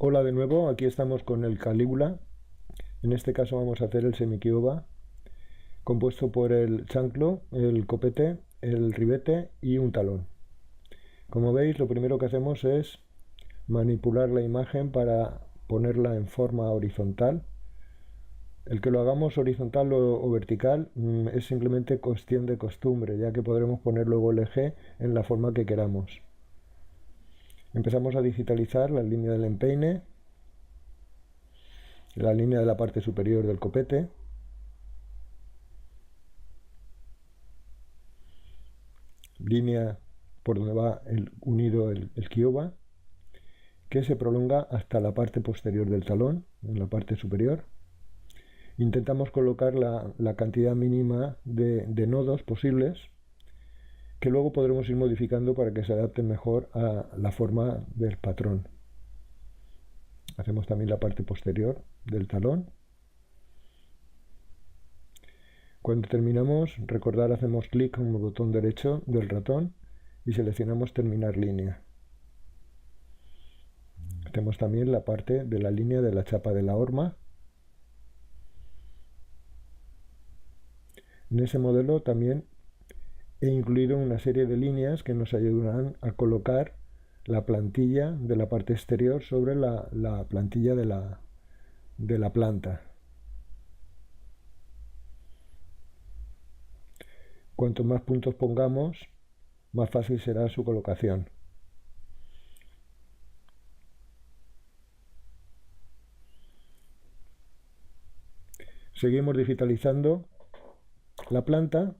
Hola de nuevo, aquí estamos con el Calígula. En este caso vamos a hacer el semiquioba, compuesto por el chanclo, el copete, el ribete y un talón. Como veis, lo primero que hacemos es manipular la imagen para ponerla en forma horizontal. El que lo hagamos horizontal o vertical es simplemente cuestión de costumbre, ya que podremos poner luego el eje en la forma que queramos. Empezamos a digitalizar la línea del empeine, la línea de la parte superior del copete, línea por donde va unido el kioba, que se prolonga hasta la parte posterior del talón, en la parte superior. Intentamos colocar la cantidad mínima de nodos posibles, que luego podremos ir modificando para que se adapten mejor a la forma del patrón. Hacemos también la parte posterior del talón. Cuando terminamos, recordar, hacemos clic con el botón derecho del ratón y seleccionamos terminar línea. Hacemos también la parte de la línea de la chapa de la horma. En ese modelo también he incluido una serie de líneas que nos ayudarán a colocar la plantilla de la parte exterior sobre la plantilla de la planta. Cuanto más puntos pongamos, más fácil será su colocación. Seguimos digitalizando la planta.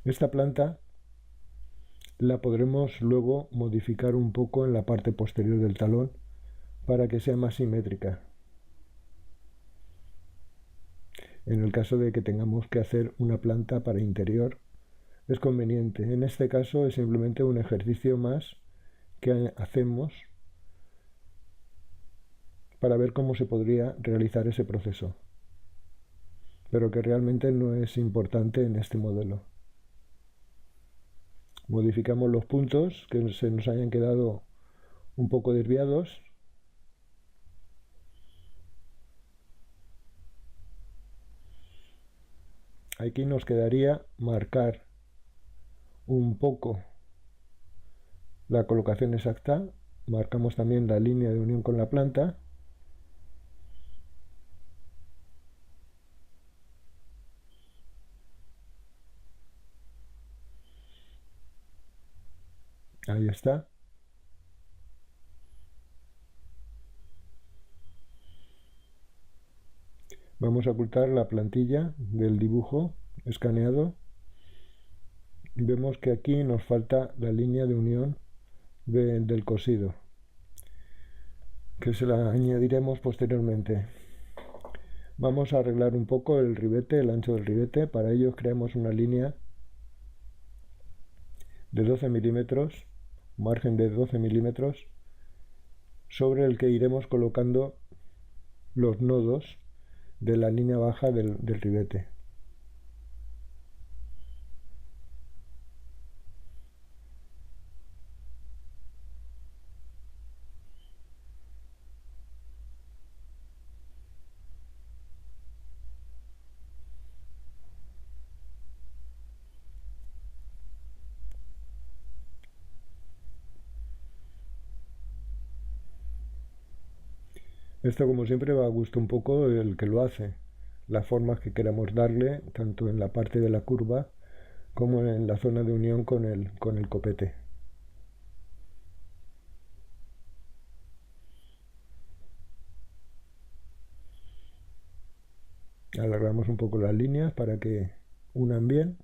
Esta planta la podremos luego modificar un poco en la parte posterior del talón para que sea más simétrica. En el caso de que tengamos que hacer una planta para interior, es conveniente. En este caso es simplemente un ejercicio más que hacemos para ver cómo se podría realizar ese proceso, pero que realmente no es importante en este modelo. Modificamos los puntos que se nos hayan quedado un poco desviados. Aquí nos quedaría marcar un poco la colocación exacta. Marcamos también la línea de unión con la planta. Ahí está. Vamos a ocultar la plantilla del dibujo escaneado. Vemos que aquí nos falta la línea de unión del cosido, que se la añadiremos posteriormente. Vamos a arreglar un poco el ribete, el ancho del ribete. Para ello creamos una línea de 12 milímetros, margen de 12 milímetros, sobre el que iremos colocando los nodos de la línea baja del ribete. Esto, como siempre, va a gusto un poco el que lo hace, las formas que queramos darle, tanto en la parte de la curva como en la zona de unión con el copete. Alargamos un poco las líneas para que unan bien.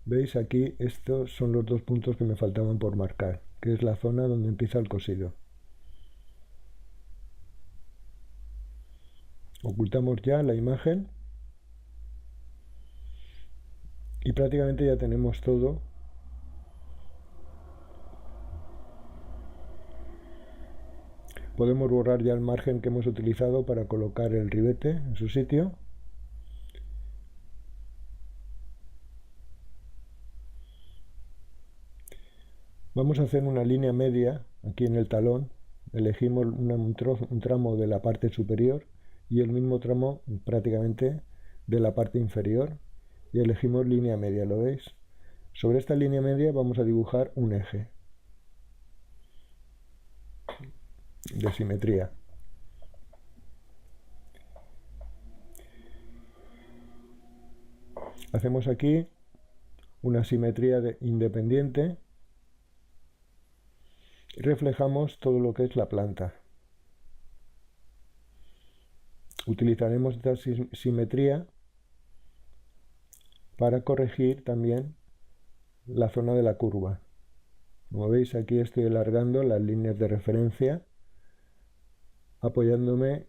Veis aquí, estos son los dos puntos que me faltaban por marcar, que es la zona donde empieza el cosido. Ocultamos ya la imagen y prácticamente ya tenemos todo. Podemos borrar ya el margen que hemos utilizado para colocar el ribete en su sitio. Vamos a hacer una línea media aquí en el talón. Elegimos un tramo de la parte superior y el mismo tramo prácticamente de la parte inferior y elegimos línea media, ¿lo veis? Sobre esta línea media vamos a dibujar un eje de simetría. Hacemos aquí una simetría independiente y reflejamos todo lo que es la planta. Utilizaremos esta simetría para corregir también la zona de la curva. Como veis, aquí estoy alargando las líneas de referencia apoyándome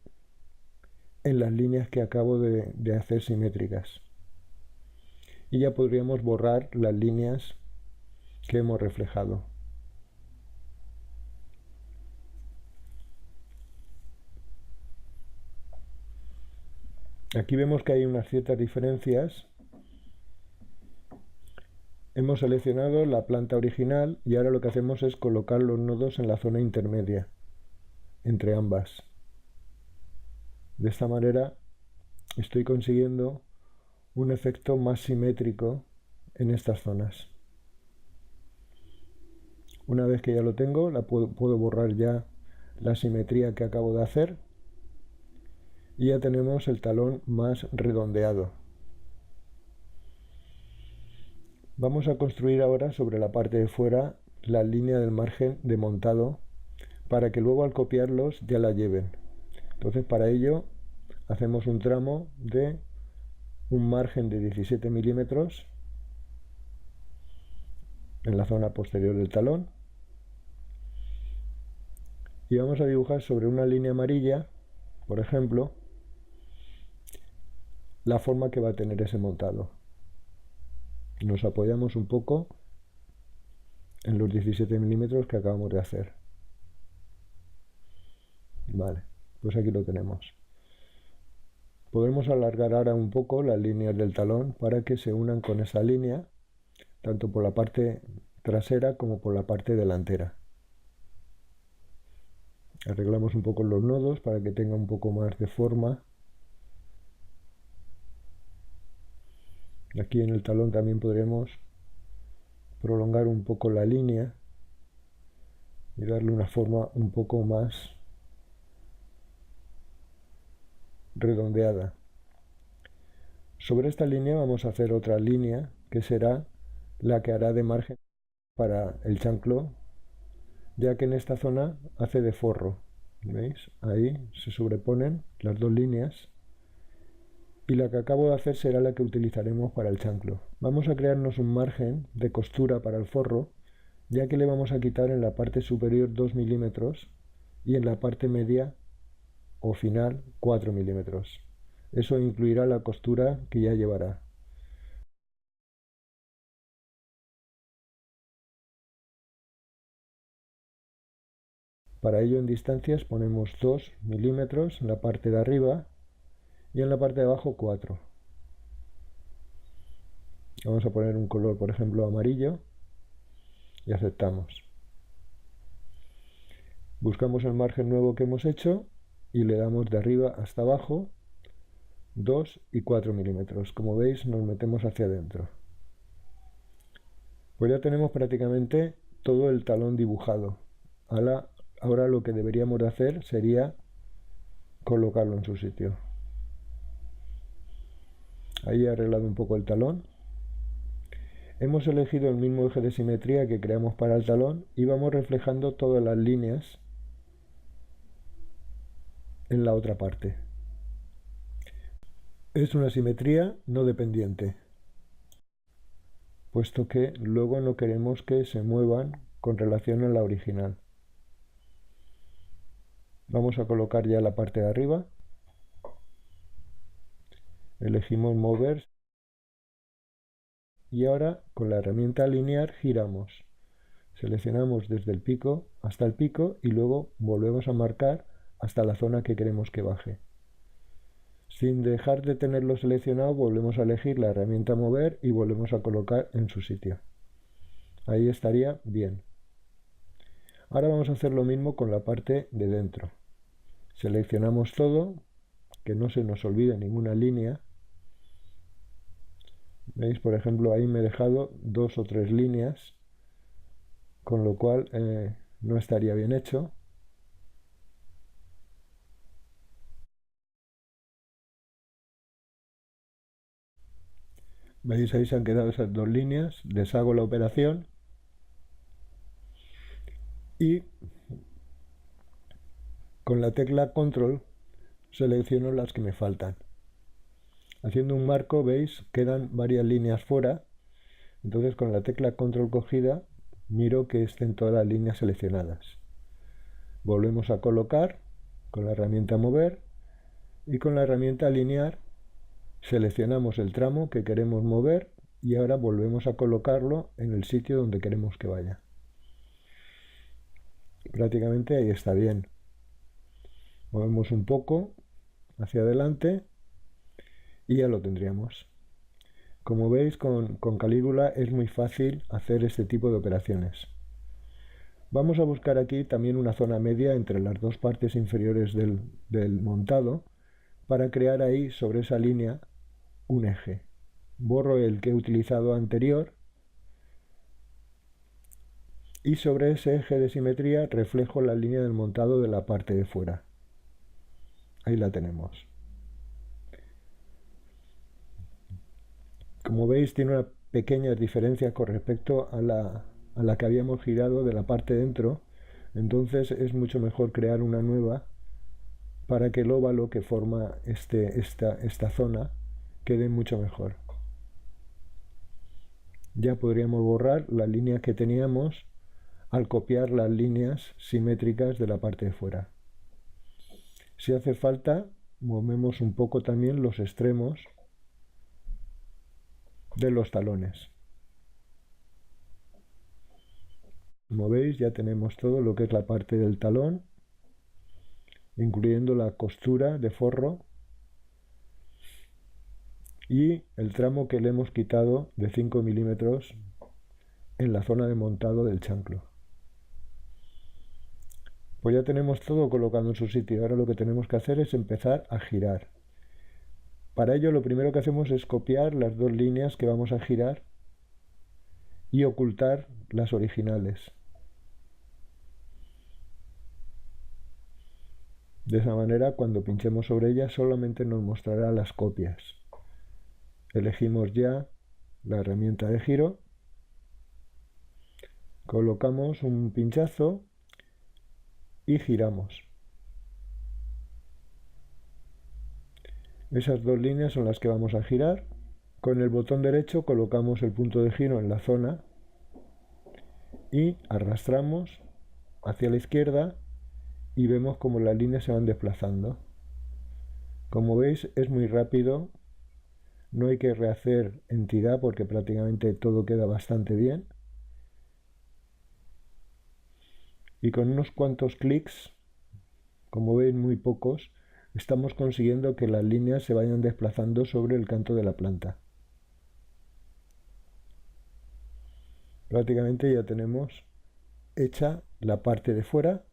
en las líneas que acabo de hacer simétricas. Y ya podríamos borrar las líneas que hemos reflejado. Aquí vemos que hay unas ciertas diferencias. Hemos seleccionado la planta original y ahora lo que hacemos es colocar los nodos en la zona intermedia entre ambas. De esta manera estoy consiguiendo un efecto más simétrico en estas zonas. Una vez que ya lo tengo, puedo borrar ya la simetría que acabo de hacer y ya tenemos el talón más redondeado. Vamos a construir ahora sobre la parte de fuera la línea del margen de montado para que luego al copiarlos ya la lleven. Entonces para ello hacemos un tramo de un margen de 17 milímetros en la zona posterior del talón y vamos a dibujar sobre una línea amarilla, por ejemplo, la forma que va a tener ese montado. Nos apoyamos un poco en los 17 milímetros que acabamos de hacer. Vale, pues aquí lo tenemos. Podemos alargar ahora un poco las líneas del talón para que se unan con esa línea, tanto por la parte trasera como por la parte delantera. Arreglamos un poco los nodos para que tenga un poco más de forma. Aquí en el talón también podremos prolongar un poco la línea y darle una forma un poco más redondeada. Sobre esta línea vamos a hacer otra línea que será la que hará de margen para el chanclo, ya que en esta zona hace de forro. ¿Veis? Ahí se sobreponen las dos líneas y la que acabo de hacer será la que utilizaremos para el chanclo. Vamos a crearnos un margen de costura para el forro, ya que le vamos a quitar en la parte superior 2 milímetros y en la parte media o final 4 milímetros. Eso incluirá la costura que ya llevará. Para ello en distancias ponemos 2 milímetros en la parte de arriba y en la parte de abajo 4. Vamos a poner un color, por ejemplo, amarillo y aceptamos. Buscamos el margen nuevo que hemos hecho y le damos de arriba hasta abajo 2 y 4 milímetros. Como veis, nos metemos hacia adentro. Pues ya tenemos prácticamente todo el talón dibujado. Ahora lo que deberíamos de hacer sería colocarlo en su sitio. Ahí he arreglado un poco el talón. Hemos elegido el mismo eje de simetría que creamos para el talón y vamos reflejando todas las líneas en la otra parte. Es una simetría no dependiente, puesto que luego no queremos que se muevan con relación a la original. Vamos a colocar ya la parte de arriba. Elegimos mover y ahora con la herramienta linear giramos. Seleccionamos desde el pico hasta el pico y luego volvemos a marcar hasta la zona que queremos que baje. Sin dejar de tenerlo seleccionado, volvemos a elegir la herramienta mover y volvemos a colocar en su sitio. Ahí estaría bien. Ahora vamos a hacer lo mismo con la parte de dentro. Seleccionamos todo, que no se nos olvide ninguna línea. ¿Veis? Por ejemplo, ahí me he dejado 2 o 3 líneas, con lo cual no estaría bien hecho. ¿Veis? Ahí se han quedado esas 2 líneas. Deshago la operación y con la tecla Control selecciono las que me faltan. Haciendo un marco, veis, quedan varias líneas fuera. Entonces con la tecla Control cogida miro que estén todas las líneas seleccionadas. Volvemos a colocar con la herramienta Mover y con la herramienta Alinear seleccionamos el tramo que queremos mover y ahora volvemos a colocarlo en el sitio donde queremos que vaya. Prácticamente ahí está bien. Movemos un poco hacia adelante y ya lo tendríamos. Como veis, con Calígula es muy fácil hacer este tipo de operaciones. Vamos a buscar aquí también una zona media entre las dos partes inferiores del montado para crear ahí sobre esa línea un eje. Borro el que he utilizado anterior y sobre ese eje de simetría reflejo la línea del montado de la parte de fuera. Ahí la tenemos. Como veis, tiene una pequeña diferencia con respecto a la que habíamos girado de la parte dentro. Entonces es mucho mejor crear una nueva para que el óvalo que forma esta zona quede mucho mejor. Ya podríamos borrar la línea que teníamos al copiar las líneas simétricas de la parte de fuera. Si hace falta, movemos un poco también los extremos de los talones. Como veis, ya tenemos todo lo que es la parte del talón, incluyendo la costura de forro y el tramo que le hemos quitado de 5 milímetros en la zona de montado del chanclo. Pues ya tenemos todo colocado en su sitio. Ahora lo que tenemos que hacer es empezar a girar. Para ello lo primero que hacemos es copiar las dos líneas que vamos a girar y ocultar las originales. De esa manera, cuando pinchemos sobre ellas solamente nos mostrará las copias. Elegimos ya la herramienta de giro, colocamos un pinchazo y giramos. Esas dos líneas son las que vamos a girar. Con el botón derecho colocamos el punto de giro en la zona y arrastramos hacia la izquierda y vemos como las líneas se van desplazando. Como veis, es muy rápido, no hay que rehacer entidad porque prácticamente todo queda bastante bien. Y con unos cuantos clics, como veis muy pocos, estamos consiguiendo que las líneas se vayan desplazando sobre el canto de la planta. Prácticamente ya tenemos hecha la parte de fuera.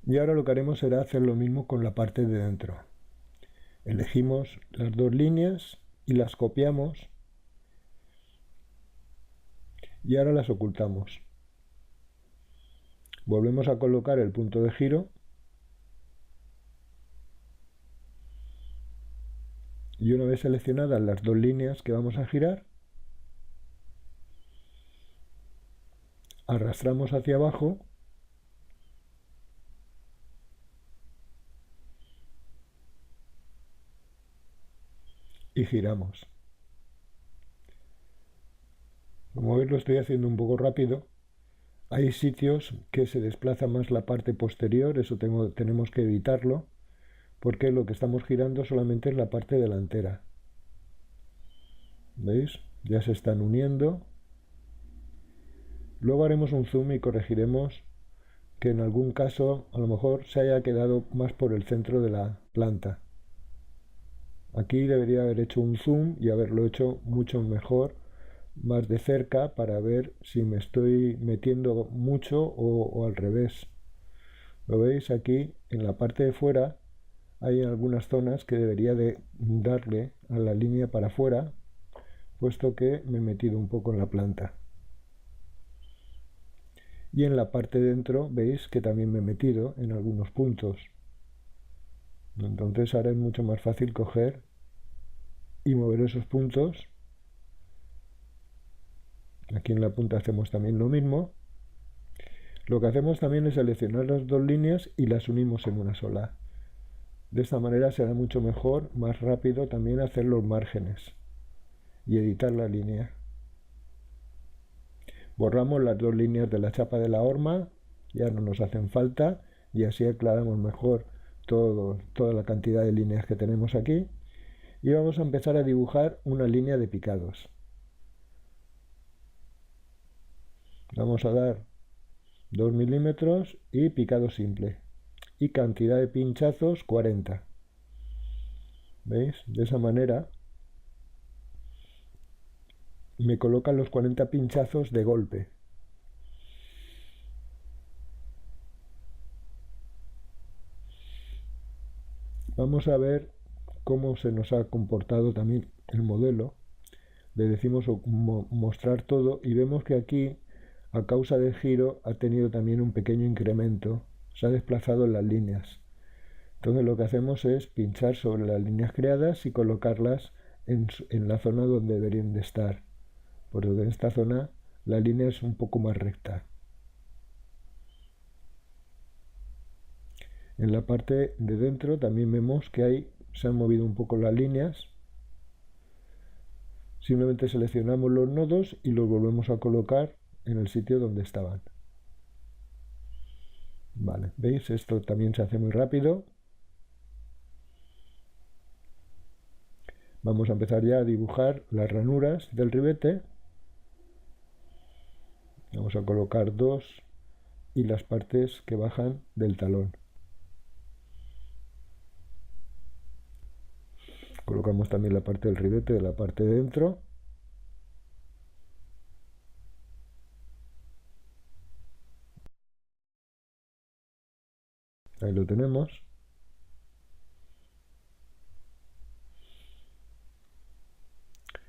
Y ahora lo que haremos será hacer lo mismo con la parte de dentro. Elegimos las dos líneas y las copiamos y ahora las ocultamos. Volvemos a colocar el punto de giro y una vez seleccionadas las dos líneas que vamos a girar, arrastramos hacia abajo y giramos. Como veis, lo estoy haciendo un poco rápido. Hay sitios que se desplaza más la parte posterior, eso tenemos que evitarlo, porque lo que estamos girando solamente es la parte delantera. ¿Veis? Ya se están uniendo. Luego haremos un zoom y corregiremos que en algún caso a lo mejor se haya quedado más por el centro de la planta. Aquí debería haber hecho un zoom y haberlo hecho mucho mejor más de cerca para ver si me estoy metiendo mucho o al revés. ¿Lo veis? Aquí en la parte de fuera hay algunas zonas que debería de darle a la línea para afuera, puesto que me he metido un poco en la planta. Y en la parte de dentro veis que también me he metido en algunos puntos. Entonces ahora es mucho más fácil coger y mover esos puntos. Aquí en la punta hacemos también lo mismo. Lo que hacemos también es seleccionar las dos líneas y las unimos en una sola. De esta manera será mucho mejor, más rápido también hacer los márgenes y editar la línea. Borramos las dos líneas de la chapa de la horma, ya no nos hacen falta, y así aclaramos mejor toda la cantidad de líneas que tenemos aquí. Y vamos a empezar a dibujar una línea de picados. Vamos a dar 2 milímetros y picado simple. Y cantidad de pinchazos 40. ¿Veis? De esa manera me colocan los 40 pinchazos de golpe. Vamos a ver cómo se nos ha comportado también el modelo. Le decimos mostrar todo y vemos que aquí, a causa del giro, ha tenido también un pequeño incremento. Se ha desplazado en las líneas. Entonces lo que hacemos es pinchar sobre las líneas creadas y colocarlas en la zona donde deberían de estar. Porque en esta zona la línea es un poco más recta. En la parte de dentro también vemos que ahí se han movido un poco las líneas. Simplemente seleccionamos los nodos y los volvemos a colocar en el sitio donde estaban. Vale, ¿veis? Esto también se hace muy rápido. Vamos a empezar ya a dibujar las ranuras del ribete. Vamos a colocar dos y las partes que bajan del talón. Colocamos también la parte del ribete de la parte de dentro. Ahí lo tenemos.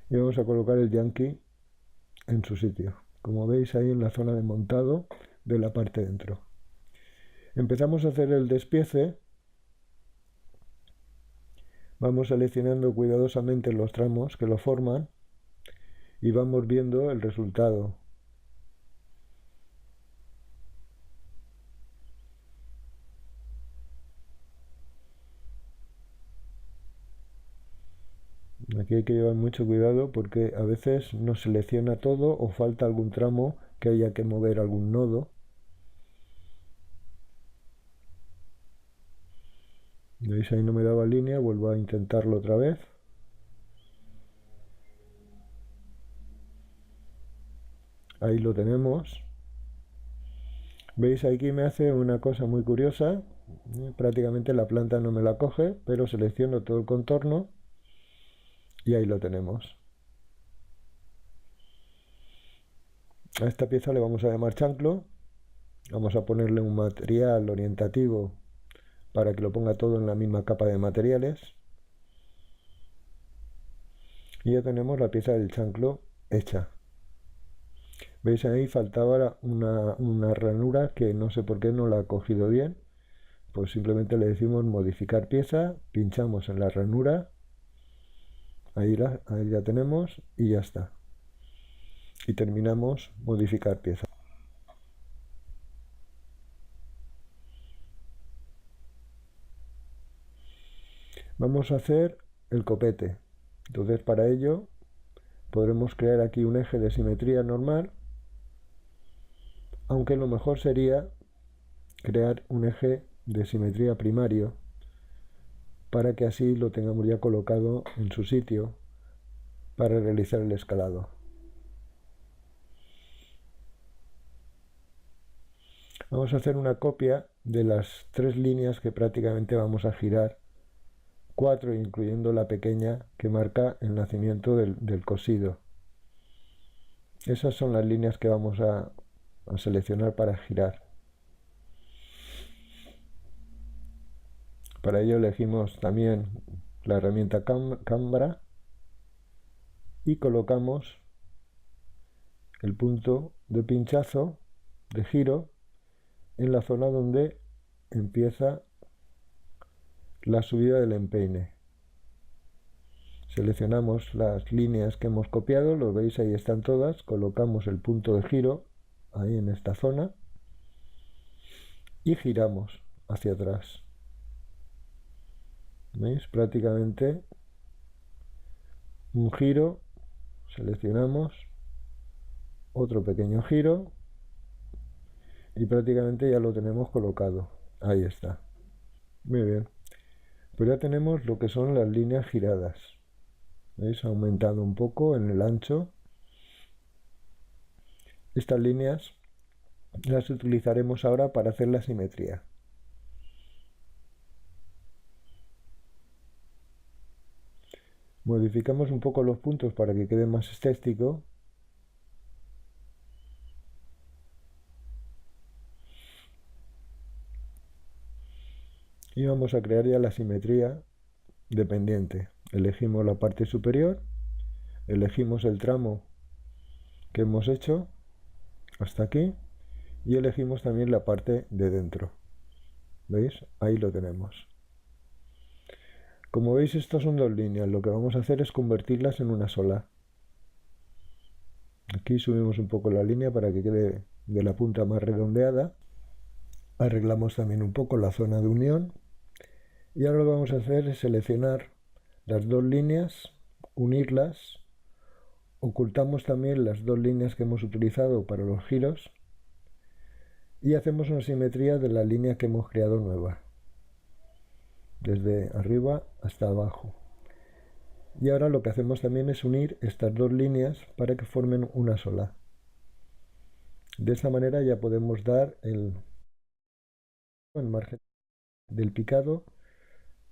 Y vamos a colocar el Yankee en su sitio, como veis ahí en la zona de montado de la parte de dentro. Empezamos a hacer el despiece. Vamos seleccionando cuidadosamente los tramos que lo forman y vamos viendo el resultado. Aquí hay que llevar mucho cuidado porque a veces no selecciona todo o falta algún tramo que haya que mover algún nodo. ¿Veis? Ahí no me daba línea, vuelvo a intentarlo otra vez. Ahí lo tenemos. ¿Veis? Aquí me hace una cosa muy curiosa. Prácticamente la planta no me la coge, pero selecciono todo el contorno y ahí lo tenemos. A esta pieza le vamos a llamar chanclo. Vamos a ponerle un material orientativo para que lo ponga todo en la misma capa de materiales. Y ya tenemos la pieza del chanclo hecha. ¿Veis? Ahí faltaba una ranura que no sé por qué no la ha cogido bien. Pues simplemente le decimos modificar pieza, pinchamos en la ranura, ahí ya tenemos y ya está. Y terminamos modificar pieza. Vamos a hacer el copete. Entonces para ello podremos crear aquí un eje de simetría normal, aunque lo mejor sería crear un eje de simetría primario para que así lo tengamos ya colocado en su sitio para realizar el escalado. Vamos a hacer una copia de las tres líneas que prácticamente vamos a girar, 4 incluyendo la pequeña que marca el nacimiento del cosido. Esas son las líneas que vamos a seleccionar para girar. Para ello elegimos también la herramienta Canva y colocamos el punto de pinchazo, de giro, en la zona donde empieza la subida del empeine. Seleccionamos las líneas que hemos copiado, lo veis, ahí están todas, colocamos el punto de giro ahí en esta zona y giramos hacia atrás. ¿Veis? Prácticamente un giro, seleccionamos otro pequeño giro y prácticamente ya lo tenemos colocado. Ahí está. Muy bien. Pues ya tenemos lo que son las líneas giradas. ¿Veis? Ha aumentado un poco en el ancho. Estas líneas las utilizaremos ahora para hacer la simetría. Modificamos un poco los puntos para que quede más estético. Y vamos a crear ya la simetría dependiente. Elegimos la parte superior, elegimos el tramo que hemos hecho hasta aquí y elegimos también la parte de dentro. ¿Veis? Ahí lo tenemos. Como veis, estas son dos líneas. Lo que vamos a hacer es convertirlas en una sola. Aquí subimos un poco la línea para que quede de la punta más redondeada. Arreglamos también un poco la zona de unión. Y ahora lo que vamos a hacer es seleccionar las dos líneas, unirlas. Ocultamos también las dos líneas que hemos utilizado para los giros. Y hacemos una simetría de la línea que hemos creado nueva. Desde arriba hasta abajo. Y ahora lo que hacemos también es unir estas dos líneas para que formen una sola. De esta manera ya podemos dar el margen del picado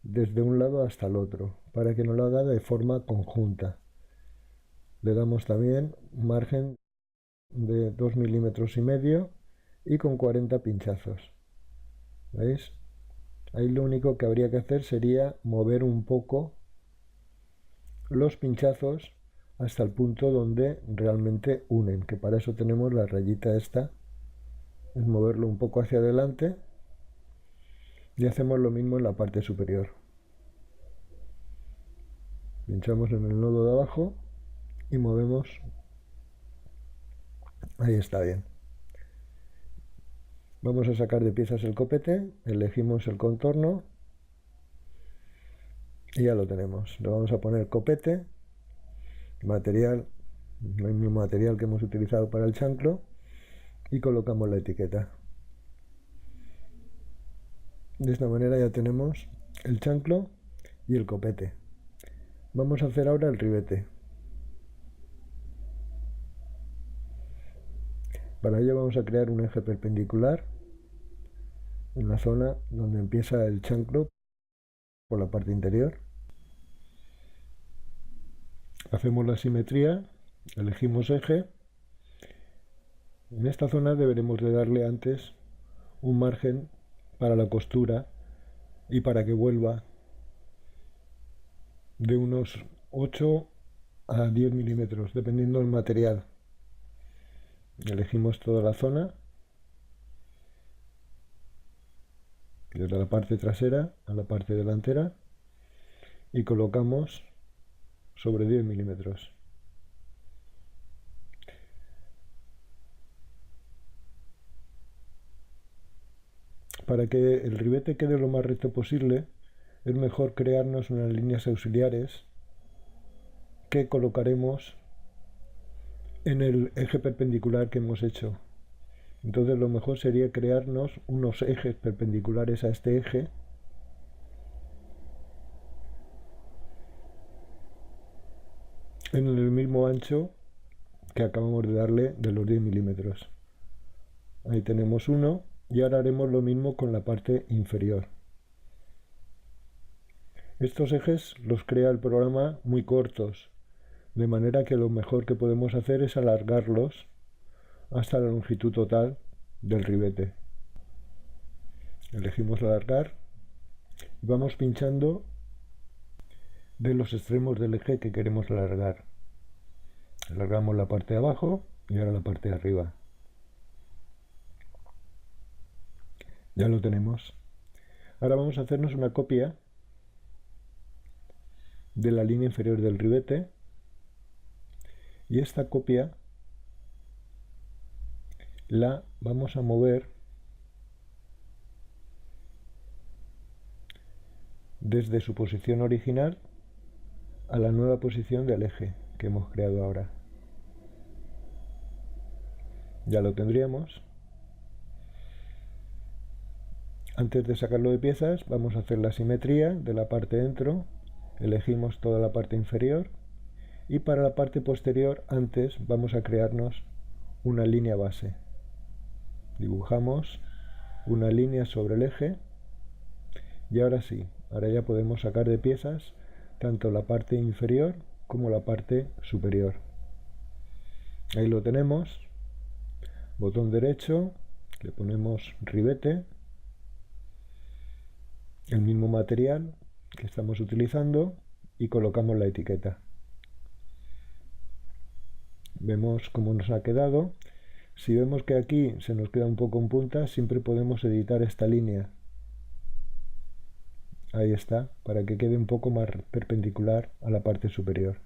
desde un lado hasta el otro, para que no lo haga de forma conjunta. Le damos también un margen de 2,5 milímetros y con 40 pinchazos. ¿Veis? Ahí lo único que habría que hacer sería mover un poco los pinchazos hasta el punto donde realmente unen, que para eso tenemos la rayita esta. Es moverlo un poco hacia adelante y hacemos lo mismo en la parte superior. Pinchamos en el nodo de abajo y movemos. Ahí está bien. Vamos a sacar de piezas el copete, elegimos el contorno y ya lo tenemos. Le vamos a poner copete, material, el mismo material que hemos utilizado para el chanclo, y colocamos la etiqueta. De esta manera ya tenemos el chanclo y el copete. Vamos a hacer ahora el ribete. Para ello vamos a crear un eje perpendicular en la zona donde empieza el chanclo por la parte interior. Hacemos la simetría, elegimos eje. En esta zona deberemos de darle antes un margen para la costura y para que vuelva de unos 8 a 10 milímetros, dependiendo del material. Elegimos toda la zona, desde la parte trasera a la parte delantera, y colocamos sobre 10 milímetros. Para que el ribete quede lo más recto posible, es mejor crearnos unas líneas auxiliares que colocaremos en el eje perpendicular que hemos hecho. Entonces lo mejor sería crearnos unos ejes perpendiculares a este eje en el mismo ancho que acabamos de darle de los 10 milímetros. Ahí tenemos uno y ahora haremos lo mismo con la parte inferior. Estos ejes los crea el programa muy cortos, de manera que lo mejor que podemos hacer es alargarlos hasta la longitud total del ribete. Elegimos alargar y vamos pinchando de los extremos del eje que queremos alargar. Alargamos la parte de abajo y ahora la parte de arriba. Ya lo tenemos. Ahora vamos a hacernos una copia de la línea inferior del ribete y esta copia la vamos a mover desde su posición original a la nueva posición del eje que hemos creado ahora. Ya lo tendríamos. Antes de sacarlo de piezas vamos a hacer la simetría de la parte dentro. Elegimos toda la parte inferior y para la parte posterior antes vamos a crearnos una línea base. Dibujamos una línea sobre el eje y ahora sí, ahora ya podemos sacar de piezas tanto la parte inferior como la parte superior. Ahí lo tenemos. Botón derecho, le ponemos ribete, el mismo material que estamos utilizando y colocamos la etiqueta. Vemos cómo nos ha quedado. Si vemos que aquí se nos queda un poco en punta, siempre podemos editar esta línea. Ahí está, para que quede un poco más perpendicular a la parte superior.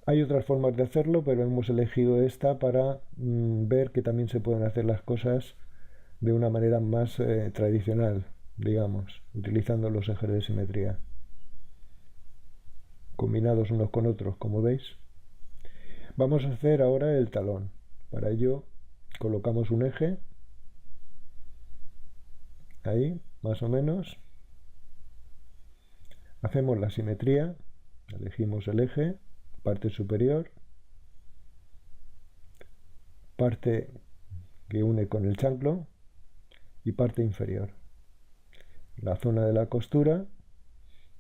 Hay otras formas de hacerlo, pero hemos elegido esta para ver que también se pueden hacer las cosas de una manera más tradicional, digamos, utilizando los ejes de simetría, combinados unos con otros, como veis. Vamos a hacer ahora el talón. Para ello colocamos un eje, ahí, más o menos. Hacemos la simetría, elegimos el eje, parte superior, parte que une con el chanclo y parte inferior. La zona de la costura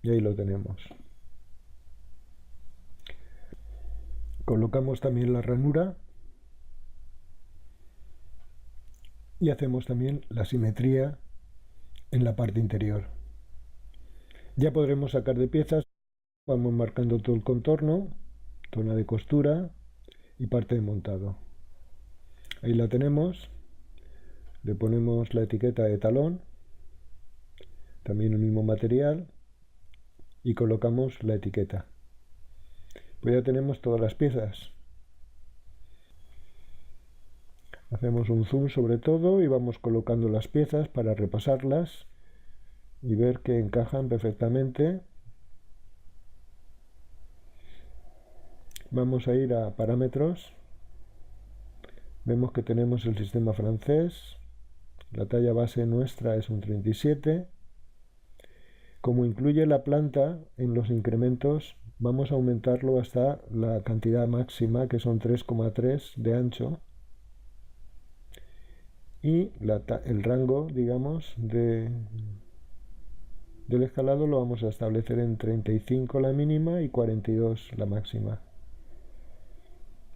y ahí lo tenemos. Colocamos también la ranura y hacemos también la simetría en la parte interior. Ya podremos sacar de piezas, vamos marcando todo el contorno, zona de costura y parte de montado. Ahí la tenemos, le ponemos la etiqueta de talón, también el mismo material y colocamos la etiqueta. Pues ya tenemos todas las piezas. Hacemos un zoom sobre todo y vamos colocando las piezas para repasarlas y ver que encajan perfectamente. Vamos a ir a parámetros. Vemos que tenemos el sistema francés. La talla base nuestra es un 37. Como incluye la planta en los incrementos, vamos a aumentarlo hasta la cantidad máxima, que son 3,3 de ancho. Y el rango, digamos, del escalado lo vamos a establecer en 35 la mínima y 42 la máxima.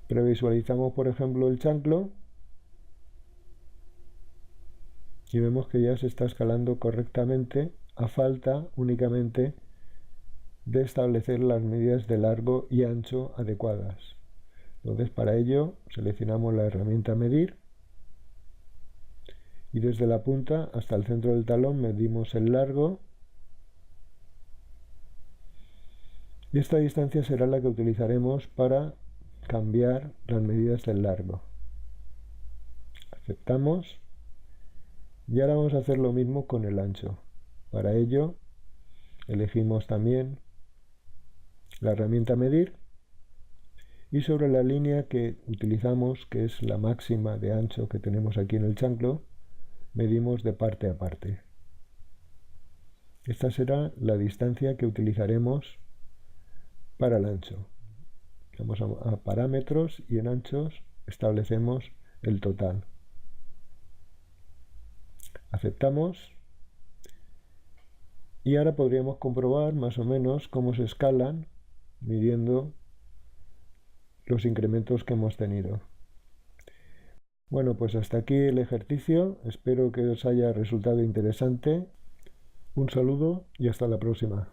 Previsualizamos, por ejemplo, el chanclo y vemos que ya se está escalando correctamente a falta únicamente de establecer las medidas de largo y ancho adecuadas. Entonces, para ello seleccionamos la herramienta medir y desde la punta hasta el centro del talón medimos el largo y esta distancia será la que utilizaremos para cambiar las medidas del largo. Aceptamos y ahora vamos a hacer lo mismo con el ancho. Para ello elegimos también la herramienta medir y sobre la línea que utilizamos, que es la máxima de ancho que tenemos aquí en el chanclo, medimos de parte a parte. Esta será la distancia que utilizaremos para el ancho. Vamos a parámetros y en anchos establecemos el total. Aceptamos y ahora podríamos comprobar más o menos cómo se escalan midiendo los incrementos que hemos tenido. Bueno, pues hasta aquí el ejercicio. Espero que os haya resultado interesante. Un saludo y hasta la próxima.